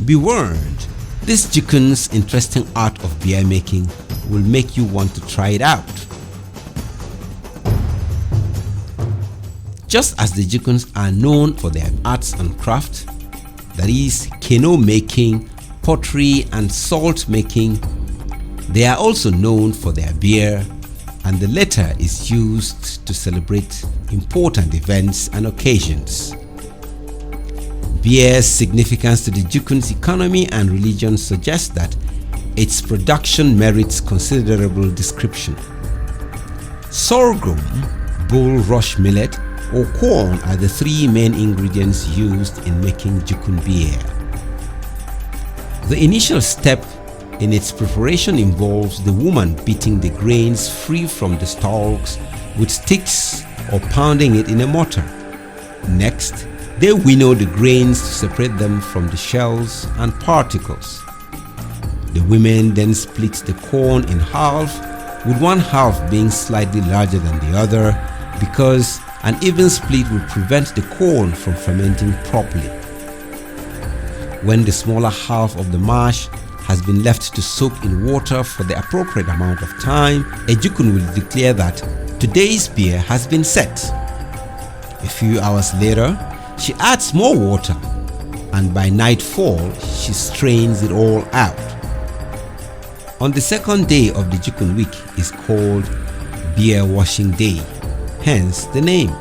Be warned, this Jukuns' interesting art of beer making will make you want to try it out. Just as the Jukuns are known for their arts and crafts, that is, canoe making, pottery and salt making, they are also known for their beer, and the latter is used to celebrate important events and occasions. Beer's significance to the Jukuns' economy and religion suggests that its production merits considerable description. Sorghum, bulrush-millet, or corn are the three main ingredients used in making Jukun beer. The initial step in its preparation involves the woman beating the grains free from the stalks with sticks or pounding it in a mortar. Next, they winnow the grains to separate them from the shells and particles. The women then split the corn in half, with one half being slightly larger than the other, because an even split will prevent the corn from fermenting properly. When the smaller half of the mash has been left to soak in water for the appropriate amount of time, a Jukun will declare that today's beer has been set. A few hours later, she adds more water, and by nightfall, she strains it all out. On the second day of the Jukun week is called Beer Washing Day, hence the name.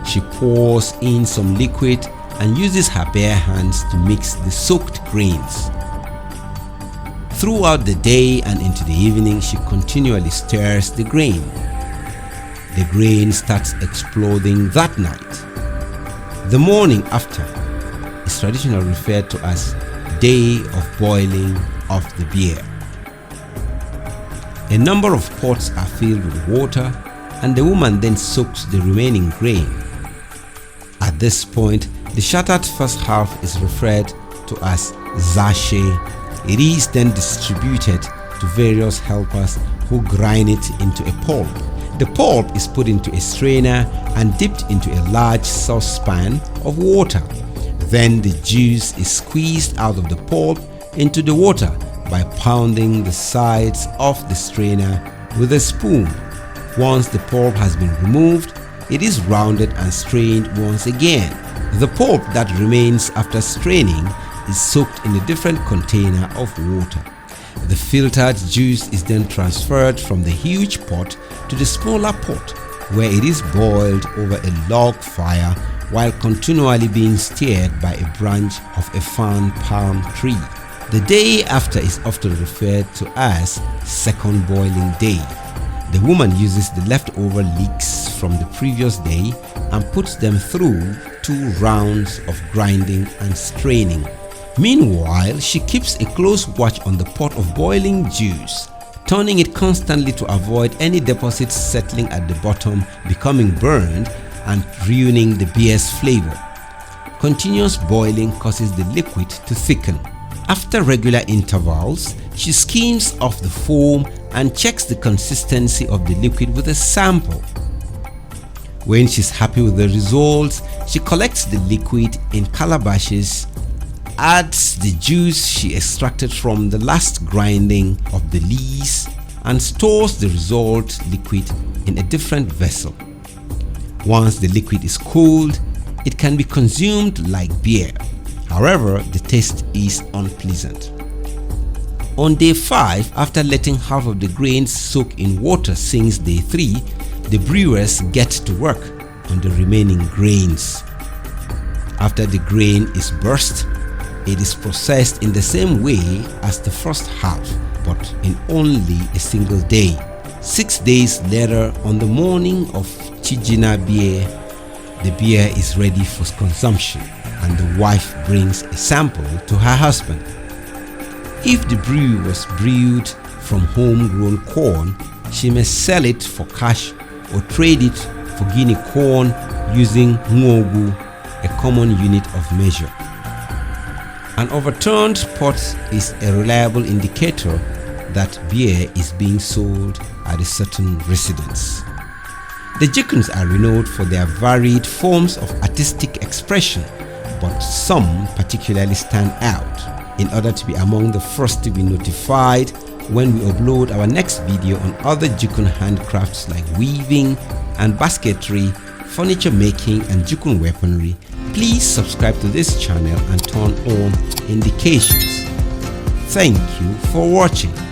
She pours in some liquid and uses her bare hands to mix the soaked grains. Throughout the day and into the evening, she continually stirs the grain. The grain starts exploding that night. The morning after is traditionally referred to as Day of Boiling of the Beer. A number of pots are filled with water, and the woman then soaks the remaining grain. At this point, the shattered first half is referred to as sachet. It is then distributed to various helpers who grind it into a pulp. The pulp is put into a strainer and dipped into a large saucepan of water. Then the juice is squeezed out of the pulp into the water by pounding the sides of the strainer with a spoon. Once the pulp has been removed, it is rounded and strained once again. The pulp that remains after straining is soaked in a different container of water. The filtered juice is then transferred from the huge pot to the smaller pot, where it is boiled over a log fire while continually being stirred by a branch of a fan palm tree. The day after is often referred to as second boiling day. The woman uses the leftover leeks from the previous day and puts them through 2 rounds of grinding and straining. Meanwhile, she keeps a close watch on the pot of boiling juice, turning it constantly to avoid any deposits settling at the bottom, becoming burned and ruining the beer's flavor. Continuous boiling causes the liquid to thicken. After regular intervals, she skims off the foam and checks the consistency of the liquid with a sample. When she's happy with the results, she collects the liquid in calabashes, adds the juice she extracted from the last grinding of the lees, and stores the result liquid in a different vessel. Once the liquid is cooled, it can be consumed like beer. However, the taste is unpleasant. On day 5, after letting half of the grains soak in water since day 3, the brewers get to work on the remaining grains. After the grain is burst, it is processed in the same way as the first half, but in only a single day. 6 days later, on the morning of Chijina beer, the beer is ready for consumption, and the wife brings a sample to her husband. If the brew was brewed from homegrown corn, she may sell it for cash or trade it for Guinea corn using ngogu, a common unit of measure. An overturned pot is a reliable indicator that beer is being sold at a certain residence. The Jukuns are renowned for their varied forms of artistic expression, but some particularly stand out in order to be among the first to be notified when we upload our next video on other Jukun handcrafts like weaving and basketry, furniture making and Jukun weaponry. Please subscribe to this channel and turn on indications. Thank you for watching.